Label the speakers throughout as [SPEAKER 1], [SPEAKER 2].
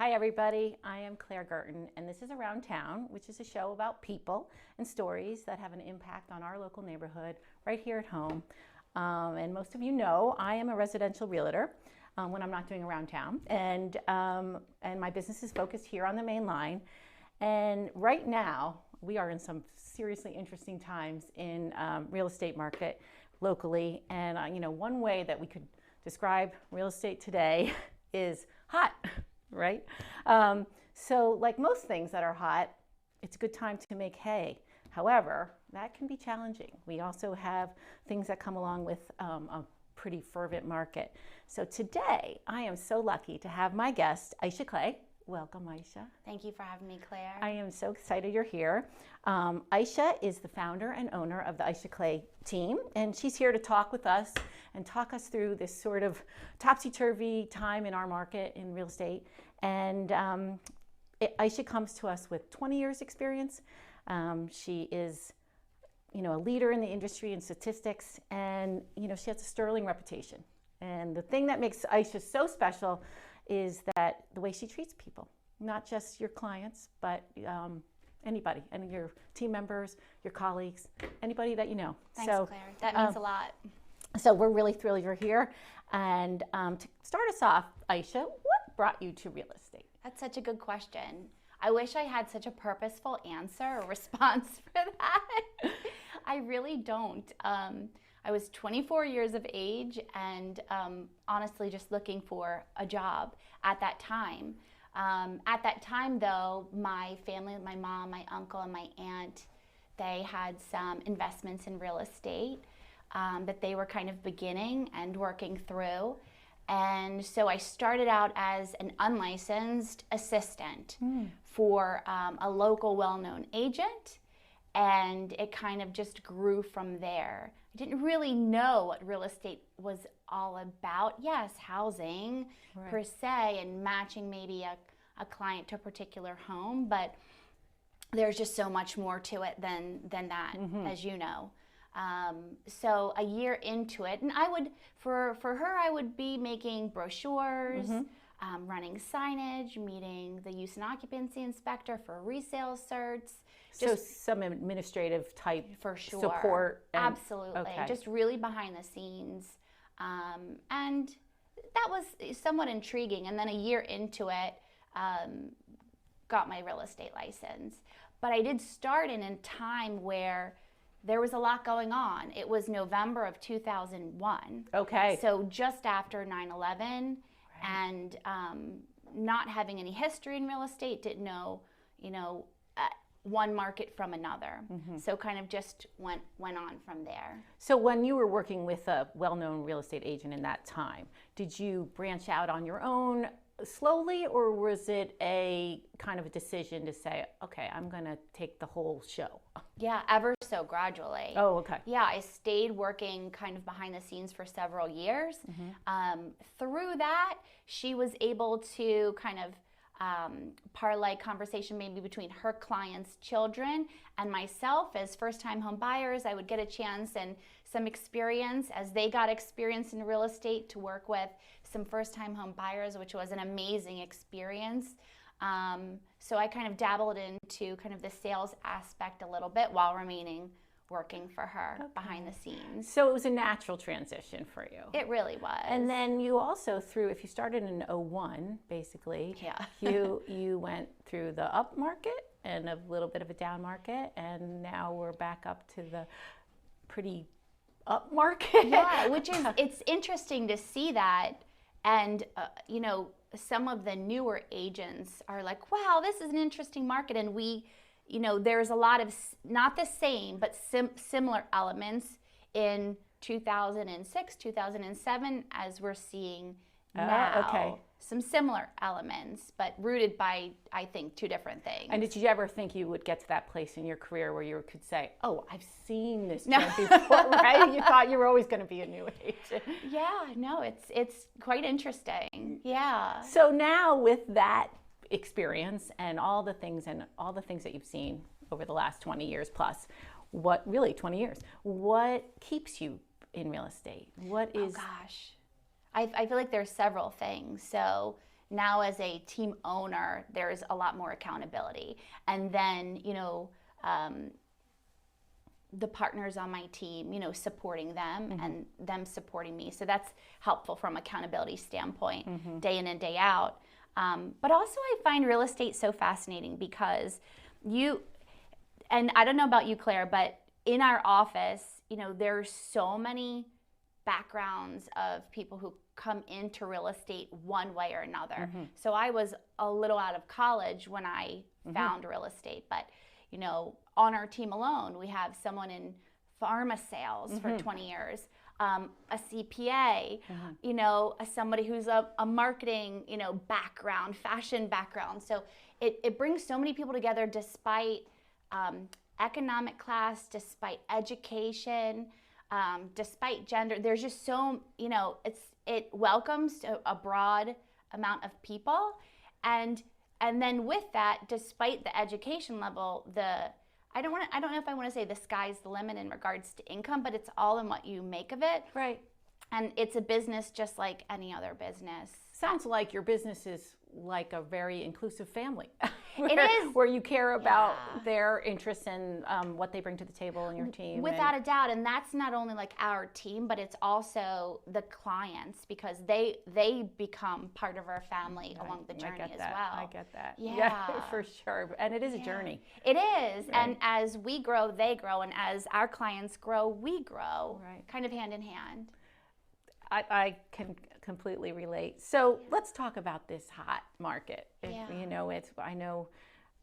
[SPEAKER 1] Hi everybody, I am Clare Girton and this is Around Town, which is a show about people and stories that have an impact on our local neighborhood right here at home. And most of you know I am a residential realtor when I'm not doing Around Town, and my business is focused here on the main line. And right now we are in some seriously interesting times in real estate market locally, and one way that we could describe real estate today is hot. Right? So like most things that are hot, it's a good time to make hay. However, that can be challenging. We also have things that come along with a pretty fervent market. So today, I am so lucky to have my guest, Ayse Clay. Welcome, Ayse.
[SPEAKER 2] Thank you for having me, Claire.
[SPEAKER 1] I am so excited you're here. Ayse is the founder and owner of the Ayse Clay team, and she's here to talk with us and talk us through this sort of topsy-turvy time in our market in real estate. And Ayse comes to us with 20 years experience. She is, a leader in the industry in statistics, and she has a sterling reputation. And the thing that makes Ayse so special is that the way she treats people, not just your clients, but anybody, and your team members, your colleagues, anybody that you know.
[SPEAKER 2] Thanks, Claire. That means a lot.
[SPEAKER 1] So we're really thrilled you're here. And to start us off, Ayse, what brought you to real estate?
[SPEAKER 2] That's such a good question. I wish I had such a purposeful answer or response for that. I really don't. I was 24 years of age and honestly just looking for a job at that time. At that time, though, my family, my mom, my uncle, and my aunt, they had some investments in real estate that they were kind of beginning and working through. And so I started out as an unlicensed assistant for a local well-known agent, and it kind of just grew from there. I didn't really know what real estate was all about. Yes, housing per se, and matching maybe a client to a particular home, but there's just so much more to it than that, as you know. So a year into it, and I would, for her, I would be making brochures, running signage, meeting the use and occupancy inspector for resale certs.
[SPEAKER 1] So some administrative type
[SPEAKER 2] for sure.
[SPEAKER 1] Support.
[SPEAKER 2] Absolutely. Okay. Just really behind the scenes. And that was somewhat intriguing. And then a year into it, got my real estate license. But I did start in a time where there was a lot going on. It was November of 2001.
[SPEAKER 1] Okay.
[SPEAKER 2] So just after 9/11, and not having any history in real estate, didn't know, one market from another. So kind of just went on from there.
[SPEAKER 1] So when you were working with a well-known real estate agent in that time, did you branch out on your own slowly, or was it a kind of a decision to say, okay, I'm going to take the whole show?
[SPEAKER 2] Yeah, ever so gradually.
[SPEAKER 1] Oh, okay.
[SPEAKER 2] Yeah, I stayed working kind of behind the scenes for several years. Through that, she was able to kind of parlay conversation maybe between her clients' children and myself as first-time home buyers. I would get a chance and some experience as they got experience in real estate to work with some first-time home buyers, which was an amazing experience. So I kind of dabbled into kind of the sales aspect a little bit while remaining working for her behind the scenes.
[SPEAKER 1] So it was a natural transition for you.
[SPEAKER 2] It really was.
[SPEAKER 1] And then you also if you started in 01, basically, you went through the up market and a little bit of a down market, and now we're back up to the pretty up market.
[SPEAKER 2] Yeah, which is, it's interesting to see that. And, some of the newer agents are like, wow, this is an interesting market. And we, there's a lot of, not the same, but similar elements in 2006, 2007, as we're seeing now.
[SPEAKER 1] Okay.
[SPEAKER 2] Some similar elements, but rooted by, I think, two different things.
[SPEAKER 1] And did you ever think you would get to that place in your career where you could say, oh, I've seen this trend before, right? You thought you were always going to be a new agent.
[SPEAKER 2] Yeah, no, it's quite interesting. Yeah.
[SPEAKER 1] So now with that experience and all the things that you've seen over the last 20 years plus, 20 years, what keeps you in real estate? What is...
[SPEAKER 2] Oh gosh. I feel like there's several things. So now as a team owner, there's a lot more accountability. And then, the partners on my team, supporting them and them supporting me. So that's helpful from accountability standpoint, day in and day out. But also I find real estate so fascinating because and I don't know about you, Claire, but in our office, there's so many backgrounds of people who come into real estate one way or another. So I was a little out of college when I found real estate, but on our team alone, we have someone in pharma sales for 20 years, a CPA, somebody who's a marketing, background, fashion background. So it brings so many people together despite economic class, despite education, despite gender. There's just so, it welcomes a broad amount of people. And then with that, despite the education level, I don't know if I want to say the sky's the limit in regards to income, but it's all in what you make of it.
[SPEAKER 1] Right.
[SPEAKER 2] And it's a business just like any other business.
[SPEAKER 1] Sounds like your business is like a very inclusive family.
[SPEAKER 2] It is.
[SPEAKER 1] Where you care about their interests and what they bring to the table in your team.
[SPEAKER 2] Without a doubt. And that's not only like our team, but it's also the clients, because they become part of our family along the journey as well.
[SPEAKER 1] I get that.
[SPEAKER 2] Yeah.
[SPEAKER 1] For sure. And it is a journey.
[SPEAKER 2] It is. Right. And as we grow, they grow. And as our clients grow, we grow. Right. Kind of hand in hand.
[SPEAKER 1] I can completely relate. So let's talk about this hot market. I know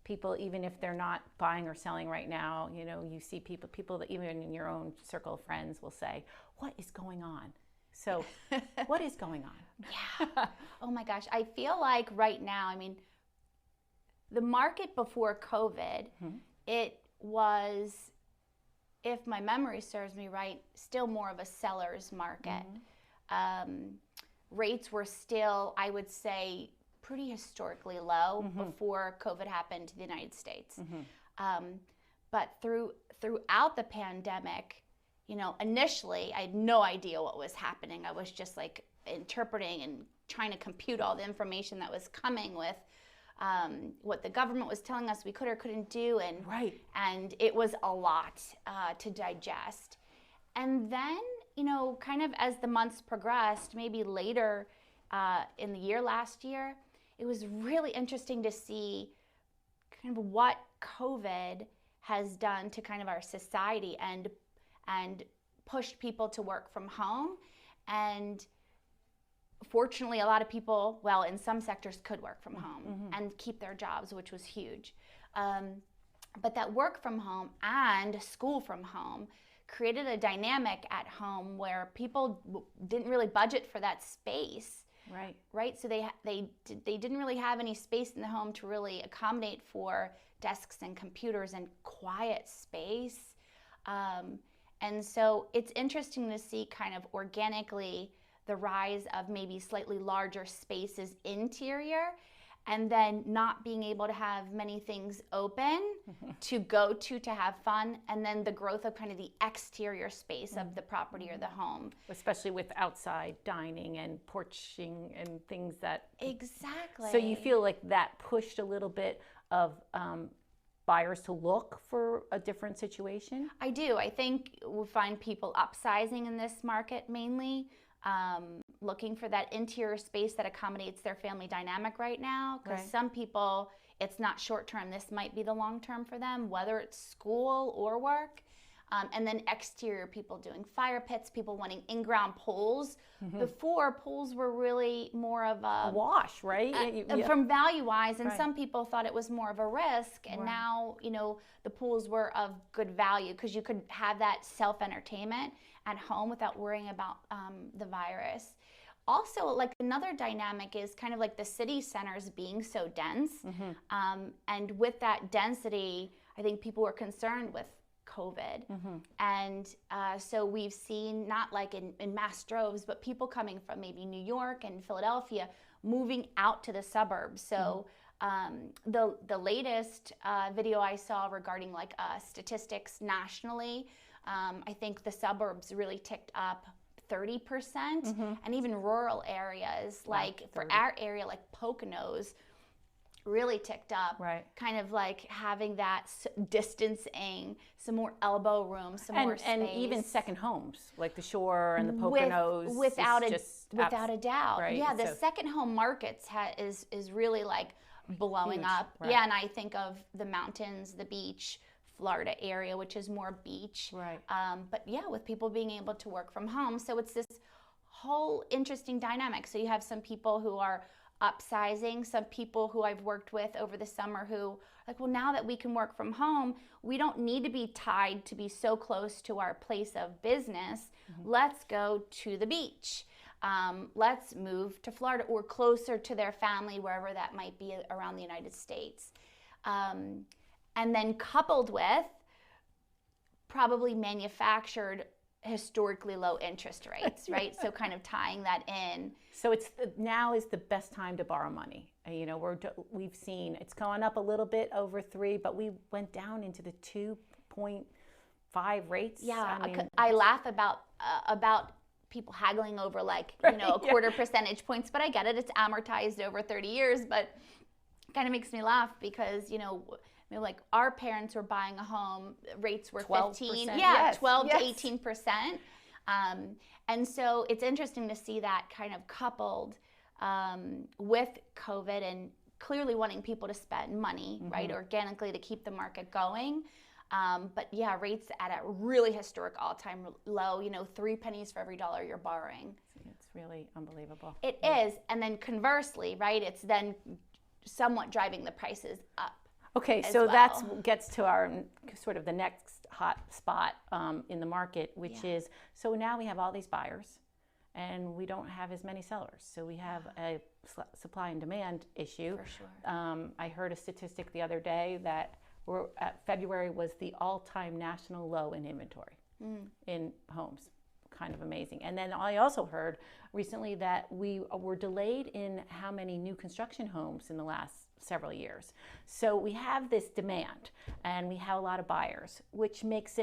[SPEAKER 1] people, even if they're not buying or selling right now, you see people that even in your own circle of friends will say, what is going on? So what is going on?
[SPEAKER 2] Yeah. Oh my gosh. I feel like right now, the market before COVID, it was, if my memory serves me right, still more of a seller's market. Rates were still, I would say, pretty historically low before COVID happened to the United States. But throughout the pandemic, initially I had no idea what was happening. I was just like interpreting and trying to compute all the information that was coming with what the government was telling us we could or couldn't do, and it was a lot to digest. And then, kind of as the months progressed, maybe later in the year last year, it was really interesting to see kind of what COVID has done to kind of our society and pushed people to work from home. And fortunately, a lot of people, in some sectors could work from home and keep their jobs, which was huge. But that work from home and school from home created a dynamic at home where people didn't really budget for that space. Right. So they didn't really have any space in the home to really accommodate for desks and computers and quiet space. And so it's interesting to see kind of organically the rise of maybe slightly larger spaces interior, and then not being able to have many things open to go to have fun, and then the growth of kind of the exterior space of the property or the home.
[SPEAKER 1] Especially with outside dining and porching and things that...
[SPEAKER 2] Exactly.
[SPEAKER 1] So you feel like that pushed a little bit of buyers to look for a different situation?
[SPEAKER 2] I do. I think we'll find people upsizing in this market mainly. Looking for that interior space that accommodates their family dynamic right now, because some people, it's not short term, this might be the long term for them, whether it's school or work. And then exterior, people doing fire pits, people wanting in-ground pools. Before, pools were really more of a
[SPEAKER 1] wash, right?
[SPEAKER 2] From value-wise, and some people thought it was more of a risk, and now, the pools were of good value because you could have that self-entertainment at home without worrying about the virus. Also, like another dynamic is kind of like the city centers being so dense, and with that density, I think people were concerned with COVID. And so we've seen, not like in mass droves, but people coming from maybe New York and Philadelphia moving out to the suburbs. So the latest video I saw regarding statistics nationally, I think the suburbs really ticked up 30%, and even rural areas like for
[SPEAKER 1] 30.
[SPEAKER 2] our area, like Poconos, really ticked up.
[SPEAKER 1] Right.
[SPEAKER 2] Kind of like having that distancing, some more elbow room, some more space.
[SPEAKER 1] And even second homes, like the Shore and the Poconos.
[SPEAKER 2] Without a doubt.
[SPEAKER 1] Right.
[SPEAKER 2] Yeah, the second home markets is really like blowing
[SPEAKER 1] Huge,
[SPEAKER 2] up.
[SPEAKER 1] right.
[SPEAKER 2] Yeah, and I think of the mountains, the beach, Florida area, which is more beach.
[SPEAKER 1] Right.
[SPEAKER 2] But yeah, with people being able to work from home. So it's this whole interesting dynamic. So you have some people who are upsizing, some people who I've worked with over the summer who like, well, now that we can work from home, we don't need to be tied to be so close to our place of business. Let's go to the beach. Let's move to Florida or closer to their family, wherever that might be around the United States. And then coupled with probably manufactured historically low interest rates, right? So kind of tying that in.
[SPEAKER 1] So now is the best time to borrow money. You know, we've seen it's gone up a little bit over 3, but we went down into the 2.5 rates.
[SPEAKER 2] Yeah,
[SPEAKER 1] I mean,
[SPEAKER 2] I laugh about people haggling over like, you know, a quarter percentage points, but I get it. It's amortized over 30 years, but it kind of makes me laugh because, you know, like our parents were buying a home, rates were 15,
[SPEAKER 1] yes,
[SPEAKER 2] 12 to 18%. And so it's interesting to see that kind of coupled with COVID and clearly wanting people to spend money, right, organically to keep the market going. But yeah, rates at a really historic all-time low, you know, 3 pennies for every dollar you're borrowing.
[SPEAKER 1] It's really unbelievable.
[SPEAKER 2] It is. And then conversely, right, it's then somewhat driving the prices up.
[SPEAKER 1] Okay, so that gets to our sort of the next hot spot in the market, which is, so now we have all these buyers and we don't have as many sellers. So we have a supply and demand issue.
[SPEAKER 2] For sure.
[SPEAKER 1] I heard a statistic the other day that February was the all-time national low in inventory in homes. Kind of amazing. And then I also heard recently that we were delayed in how many new construction homes in the last several years. So we have this demand and we have a lot of buyers, which makes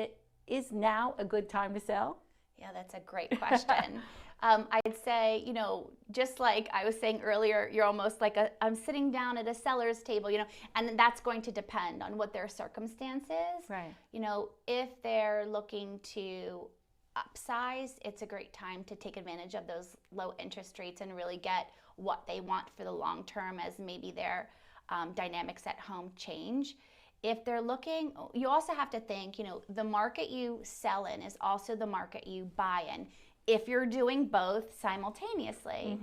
[SPEAKER 1] is now a good time to sell?
[SPEAKER 2] Yeah, that's a great question. I'd say, you know, just like I was saying earlier, you're almost like I'm sitting down at a seller's table, you know, and that's going to depend on what their circumstance is.
[SPEAKER 1] Right.
[SPEAKER 2] You know, if they're looking to upsize, it's a great time to take advantage of those low interest rates and really get what they want for the long term as maybe their dynamics at home change. If they're looking, you also have to think, you know, the market you sell in is also the market you buy in, if you're doing both simultaneously.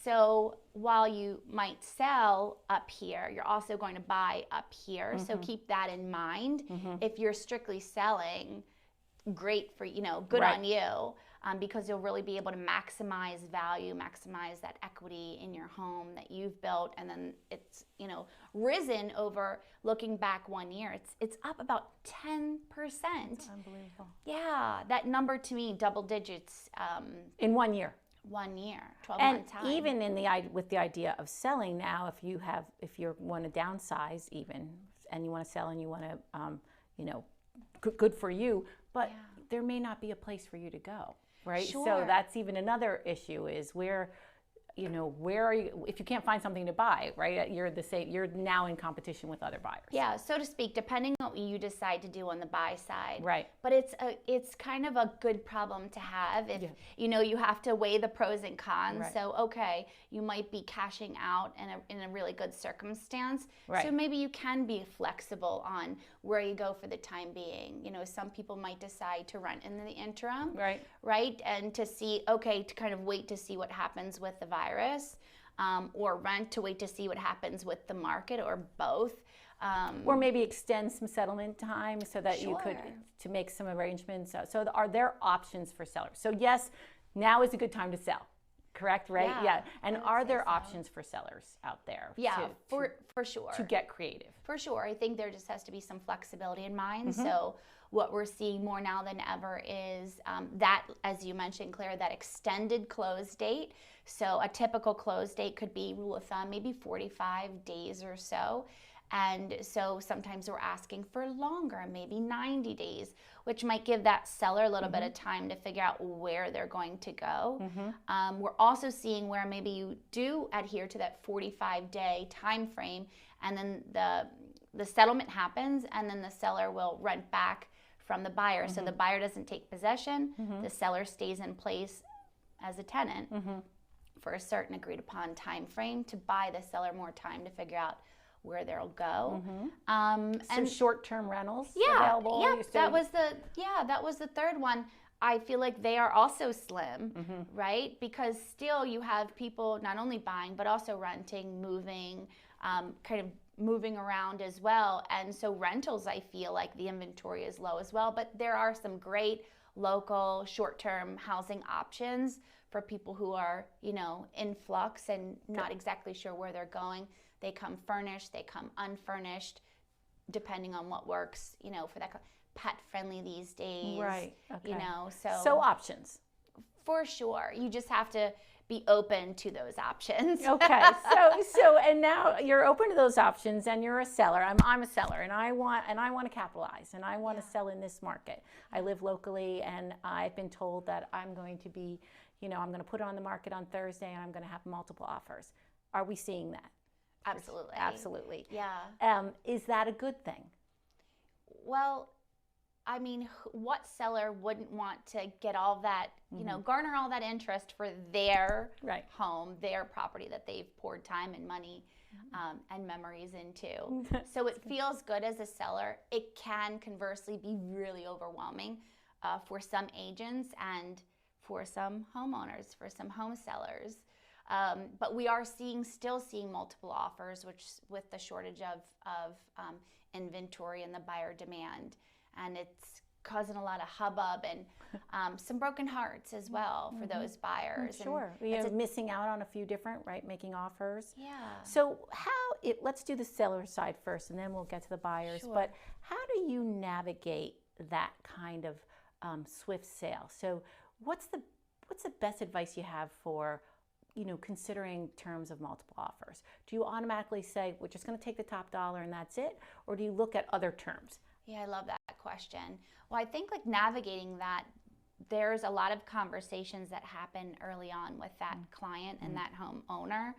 [SPEAKER 2] So while you might sell up here, you're also going to buy up here. So keep that in mind. If you're strictly selling, great for, you know, good on you, because you'll really be able to maximize value, maximize that equity in your home that you've built, and then it's, you know, risen over, looking back 1 year, it's up about 10%.
[SPEAKER 1] That's unbelievable.
[SPEAKER 2] Yeah, that number to me, double digits.
[SPEAKER 1] In 1 year.
[SPEAKER 2] 1 year, 12-month time.
[SPEAKER 1] And even with the idea of selling now, if you want to downsize even, and you want to sell and you want to, you know, good for you, but there may not be a place for you to go, right?
[SPEAKER 2] Sure.
[SPEAKER 1] So that's even another issue is where are you, if you can't find something to buy, right? You're now in competition with other buyers.
[SPEAKER 2] Yeah, so to speak, depending on what you decide to do on the buy side.
[SPEAKER 1] Right.
[SPEAKER 2] But it's kind of a good problem to have if, you know, you have to weigh the pros and cons.
[SPEAKER 1] Right.
[SPEAKER 2] So, okay, you might be cashing out in a really good circumstance.
[SPEAKER 1] Right.
[SPEAKER 2] So maybe you can be flexible on where you go for the time being. You know, some people might decide to rent in the interim.
[SPEAKER 1] Right.
[SPEAKER 2] Right. And to see, okay, to kind of wait to see what happens with the virus, or rent to wait to see what happens with the market, or both.
[SPEAKER 1] Or maybe extend some settlement time so that you could, to make some arrangements. So are there options for sellers? So yes, now is a good time to sell, correct, right? Yeah. And are there options for sellers out there?
[SPEAKER 2] Yeah, for sure.
[SPEAKER 1] To get creative.
[SPEAKER 2] For sure. I think there just has to be some flexibility in mind. So what we're seeing more now than ever is that, as you mentioned, Claire, that extended close date. So a typical close date could be, rule of thumb, maybe 45 days or so. And so sometimes we're asking for longer, maybe 90 days, which might give that seller a little bit of time to figure out where they're going to go. We're also seeing where maybe you do adhere to that 45-day time frame, and then the settlement happens, and then the seller will rent back from the buyer. So the buyer doesn't take possession, the seller stays in place as a tenant for a certain agreed upon time frame to buy the seller more time to figure out where they'll go.
[SPEAKER 1] And short-term rentals available?
[SPEAKER 2] Yeah, that was the third one. I feel like they are also slim, right? Because still you have people not only buying, but also renting, moving, kind of moving around as well. And so rentals, I feel like the inventory is low as well, but there are some great local short-term housing options for people who are, in flux and not exactly sure where they're going. They come furnished, they come unfurnished, depending on what works, for that. Pet friendly these days.
[SPEAKER 1] Right. Okay.
[SPEAKER 2] So
[SPEAKER 1] options.
[SPEAKER 2] For sure. You just have to be open to those options.
[SPEAKER 1] Okay. So and now you're open to those options, and you're a seller. I'm a seller, and I want to capitalize, and I want to sell in this market. I live locally, and I've been told that I'm going to be, I'm going to put it on the market on Thursday, and I'm going to have multiple offers. Are we seeing that?
[SPEAKER 2] Absolutely.
[SPEAKER 1] Absolutely.
[SPEAKER 2] Yeah.
[SPEAKER 1] Is that a good thing?
[SPEAKER 2] Well, I mean, what seller wouldn't want to get all that, garner all that interest for their home, their property that they've poured time and money and memories into? So it feels good as a seller. It can conversely be really overwhelming for some agents and for some homeowners, for some home sellers. But we are still seeing multiple offers, which with the shortage of inventory and the buyer demand. And it's causing a lot of hubbub and some broken hearts as well for those buyers.
[SPEAKER 1] Sure. You're missing out on a few different, making offers.
[SPEAKER 2] Yeah.
[SPEAKER 1] So let's do the seller side first, and then we'll get to the buyers.
[SPEAKER 2] Sure.
[SPEAKER 1] But how do you navigate that kind of swift sale? So what's the best advice you have for considering terms of multiple offers? Do you automatically say, we're just going to take the top dollar and that's it? Or do you look at other terms?
[SPEAKER 2] Yeah, I love that question. Well, I think navigating that, there's a lot of conversations that happen early on with that client and that homeowner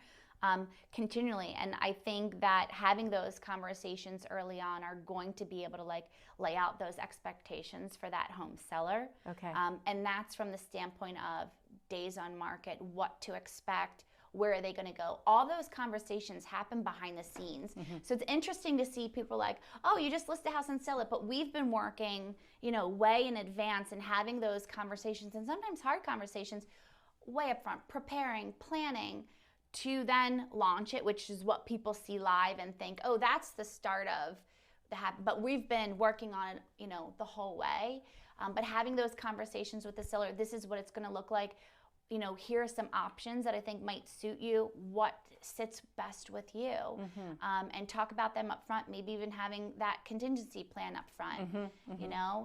[SPEAKER 2] continually. And I think that having those conversations early on are going to be able to lay out those expectations for that home seller.
[SPEAKER 1] Okay.
[SPEAKER 2] And that's from the standpoint of days on market, what to expect, where are they going to go? All those conversations happen behind the scenes. So it's interesting to see people like, oh, you just list a house and sell it. But we've been working, way in advance and having those conversations, and sometimes hard conversations, way up front, preparing, planning to then launch it, which is what people see live and think, oh, that's the start of the happen. But we've been working on it, the whole way. But having those conversations with the seller, this is what it's going to look like. Here are some options that I think might suit you, what sits best with you, and talk about them up front, maybe even having that contingency plan up front,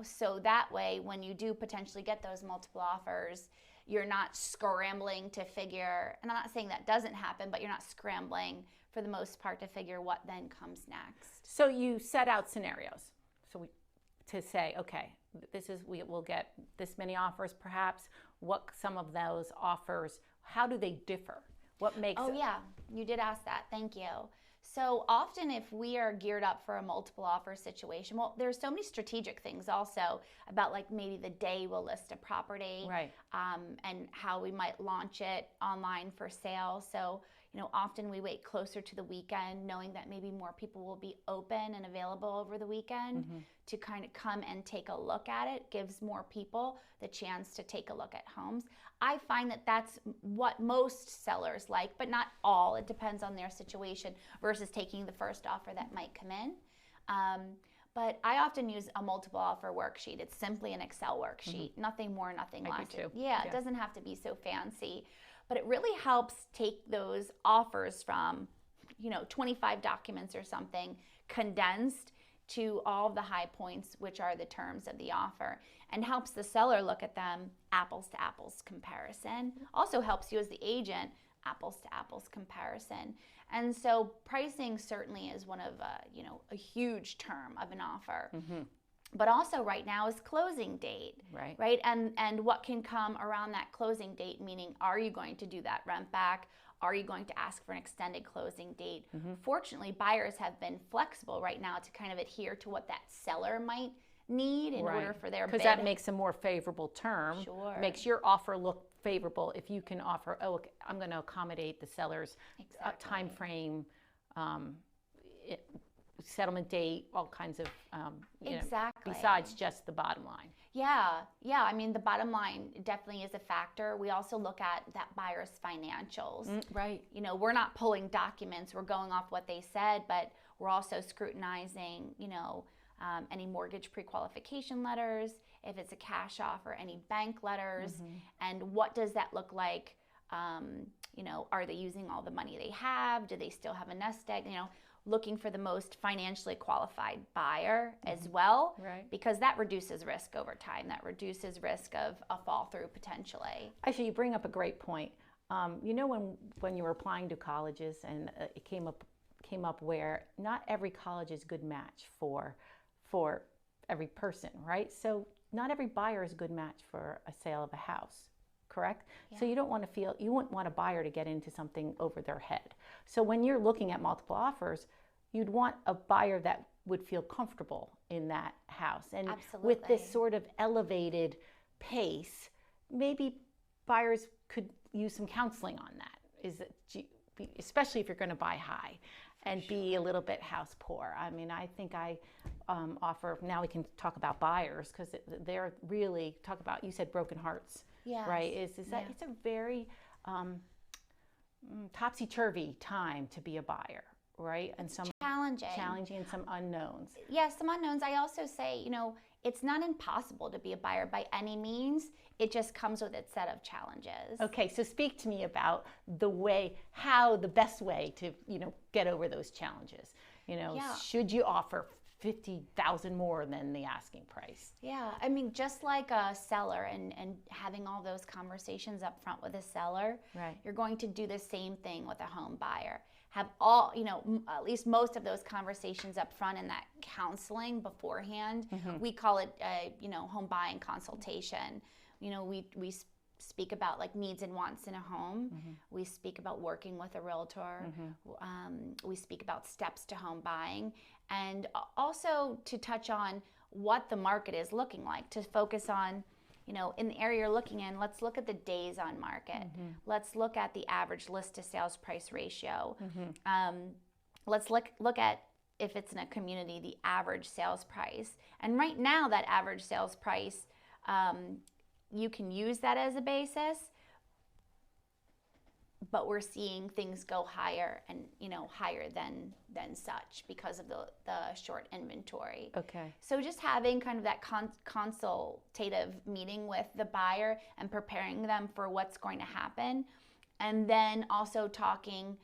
[SPEAKER 2] so that way when you do potentially get those multiple offers, you're not scrambling to figure, and I'm not saying that doesn't happen, but you're not scrambling for the most part to figure what then comes next.
[SPEAKER 1] So you set out scenarios. To say, okay, we'll get this many offers perhaps. What some of those offers, how do they differ? What makes it?
[SPEAKER 2] Yeah, you did ask that. Thank you. So often if we are geared up for a multiple offer situation, well, there's so many strategic things also about maybe the day we'll list a property, and how we might launch it online for sale. So, often we wait closer to the weekend knowing that maybe more people will be open and available over the weekend to kind of come and take a look at it. Gives more people the chance to take a look at homes. I find that that's what most sellers like, but not all. It depends on their situation versus taking the first offer that might come in. But I often use a multiple offer worksheet. It's simply an Excel worksheet, nothing more, nothing less.
[SPEAKER 1] I do too.
[SPEAKER 2] Yeah, it doesn't have to be so fancy. But it really helps take those offers from, 25 documents or something, condensed to all the high points, which are the terms of the offer, and helps the seller look at them apples to apples comparison. Also helps you as the agent apples to apples comparison. And so pricing certainly is one of a huge term of an offer. But also right now is closing date, right? And what can come around that closing date, meaning are you going to do that rent back? Are you going to ask for an extended closing date? Fortunately, buyers have been flexible right now to kind of adhere to what that seller might need in order for their bid.
[SPEAKER 1] Because that makes a more favorable term.
[SPEAKER 2] Sure.
[SPEAKER 1] Makes your offer look favorable if you can offer, oh, okay, I'm going to accommodate the seller's time frame, settlement date, all kinds of, besides just the bottom line.
[SPEAKER 2] Yeah. I mean, the bottom line definitely is a factor. We also look at that buyer's financials.
[SPEAKER 1] Right.
[SPEAKER 2] We're not pulling documents. We're going off what they said, but we're also scrutinizing, any mortgage pre-qualification letters, if it's a cash offer, any bank letters, and what does that look like? Are they using all the money they have? Do they still have a nest egg? Looking for the most financially qualified buyer as well, because that reduces risk over time. That reduces risk of a fall through potentially.
[SPEAKER 1] Actually, you bring up a great point. When you were applying to colleges, and it came up where not every college is a good match for every person, right? So not every buyer is a good match for a sale of a house. Correct? Yeah. So you wouldn't want a buyer to get into something over their head. So when you're looking at multiple offers, you'd want a buyer that would feel comfortable in that house. And with this sort of elevated pace, maybe buyers could use some counseling on that. Especially if you're going to buy high and be a little bit house poor. I mean, I think I offer, now we can talk about buyers, because they're really, you said broken hearts. Yes. Right? Is that it's a very topsy-turvy time to be a buyer, right? And some challenging and some unknowns.
[SPEAKER 2] Yeah, some unknowns. I also say, it's not impossible to be a buyer by any means. It just comes with its set of challenges.
[SPEAKER 1] Okay, so speak to me about the best way to, get over those challenges. Should you offer $50,000 more than the asking price?
[SPEAKER 2] Yeah, I mean, just like a seller and having all those conversations up front with a seller, you're going to do the same thing with a home buyer. Have all, at least most of those conversations up front in that counseling beforehand. We call it, home buying consultation. We speak about like needs and wants in a home. We speak about working with a realtor. We speak about steps to home buying, and also to touch on what the market is looking like, to focus on, in the area you're looking in, let's look at the days on market. Let's look at the average list to sales price ratio. Let's look at, if it's in a community, the average sales price. And right now, that average sales price, you can use that as a basis, but we're seeing things go higher and higher than such because of the short inventory.
[SPEAKER 1] Okay.
[SPEAKER 2] So just having kind of that consultative meeting with the buyer and preparing them for what's going to happen, and then also talking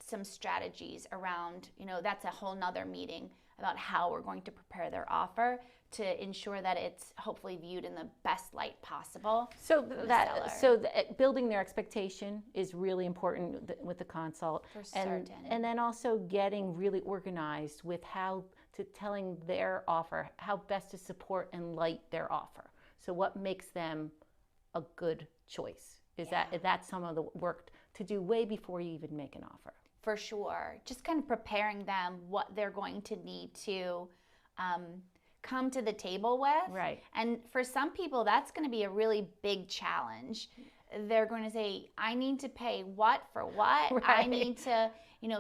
[SPEAKER 2] some strategies around, that's a whole nother meeting about how we're going to prepare their offer to ensure that it's hopefully viewed in the best light possible.
[SPEAKER 1] So building their expectation is really important with the consult.
[SPEAKER 2] For certain.
[SPEAKER 1] And then also getting really organized with telling their offer how best to support and light their offer. So what makes them a good choice? Is that some of the work to do way before you even make an offer?
[SPEAKER 2] For sure. Just kind of preparing them what they're going to need to come to the table with.
[SPEAKER 1] Right.
[SPEAKER 2] And for some people, that's going to be a really big challenge. They're going to say, I need to pay what for what? Right. I need to,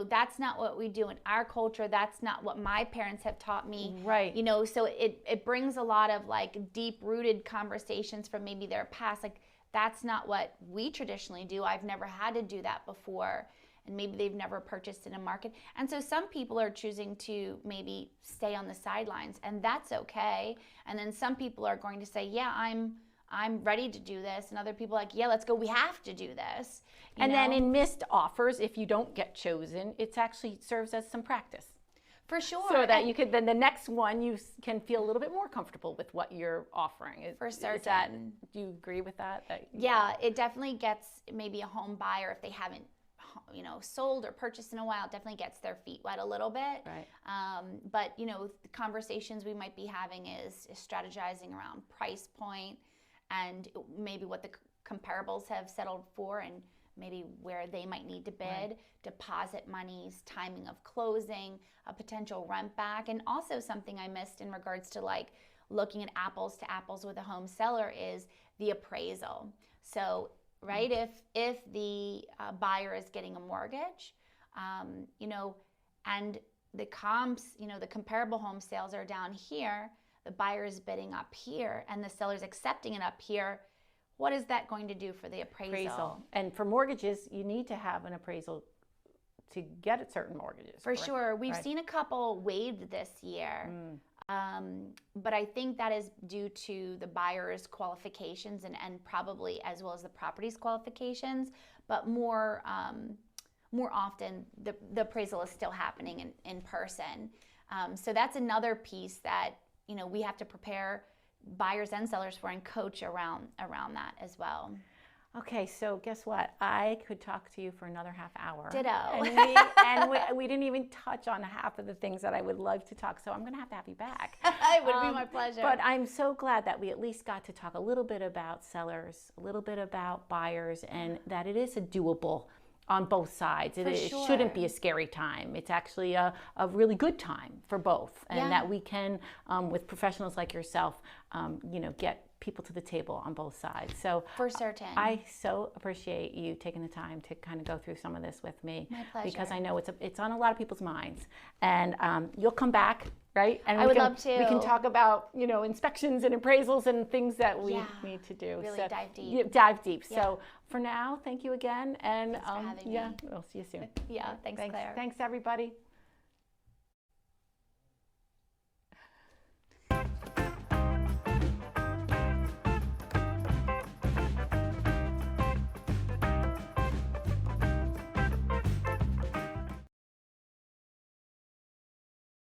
[SPEAKER 2] that's not what we do in our culture. That's not what my parents have taught me.
[SPEAKER 1] Right.
[SPEAKER 2] So it brings a lot of like deep-rooted conversations from maybe their past. Like, that's not what we traditionally do. I've never had to do that before. And maybe they've never purchased in a market. And so some people are choosing to maybe stay on the sidelines, and that's okay. And then some people are going to say, yeah, I'm ready to do this. And other people are like, yeah, let's go. We have to do this.
[SPEAKER 1] And then in missed offers, if you don't get chosen, it actually serves as some practice.
[SPEAKER 2] For sure.
[SPEAKER 1] So that you could, then the next one, you can feel a little bit more comfortable with what you're offering.
[SPEAKER 2] For certain.
[SPEAKER 1] Do you agree with that?
[SPEAKER 2] Yeah, it definitely gets maybe a home buyer, if they haven't, sold or purchased in a while, it definitely gets their feet wet a little bit.
[SPEAKER 1] Right.
[SPEAKER 2] But, the conversations we might be having is strategizing around price point and maybe what the comparables have settled for, and maybe where they might need to bid,
[SPEAKER 1] Right.
[SPEAKER 2] deposit monies, timing of closing, a potential rent back. And also something I missed in regards to like looking at apples to apples with a home seller is the appraisal. So, right, if the buyer is getting a mortgage, and the comps, the comparable home sales are down here, the buyer is bidding up here, and the seller's accepting it up here, what is that going to do for the appraisal?
[SPEAKER 1] And for mortgages, you need to have an appraisal to get at certain mortgages.
[SPEAKER 2] For
[SPEAKER 1] correct?
[SPEAKER 2] sure. We've
[SPEAKER 1] Right.
[SPEAKER 2] seen a couple waived this year. But I think that is due to the buyer's qualifications and probably as well as the property's qualifications. But more often, the appraisal is still happening in person. So that's another piece that we have to prepare buyers and sellers for and coach around that as well.
[SPEAKER 1] Okay, so guess what? I could talk to you for another half hour.
[SPEAKER 2] Ditto.
[SPEAKER 1] And we didn't even touch on half of the things that I would love to talk. So I'm going to have you back.
[SPEAKER 2] It would be my pleasure.
[SPEAKER 1] But I'm so glad that we at least got to talk a little bit about sellers, a little bit about buyers, and that it is a doable on both sides. It shouldn't be a scary time. It's actually a really good time for both. And that we can, with professionals like yourself, get people to the table on both sides. So
[SPEAKER 2] for certain.
[SPEAKER 1] I so appreciate you taking the time to kind of go through some of this with me.
[SPEAKER 2] My pleasure.
[SPEAKER 1] Because I know it's on a lot of people's minds. And you'll come back, right? And
[SPEAKER 2] I would love to.
[SPEAKER 1] We can talk about, inspections and appraisals and things that we need to do.
[SPEAKER 2] Really
[SPEAKER 1] so,
[SPEAKER 2] dive deep.
[SPEAKER 1] Yeah, dive deep.
[SPEAKER 2] Yeah.
[SPEAKER 1] So for now, thank you again. And
[SPEAKER 2] Thanks for having
[SPEAKER 1] yeah,
[SPEAKER 2] me.
[SPEAKER 1] we'll see you soon.
[SPEAKER 2] Yeah, thanks, Claire.
[SPEAKER 1] Thanks, everybody.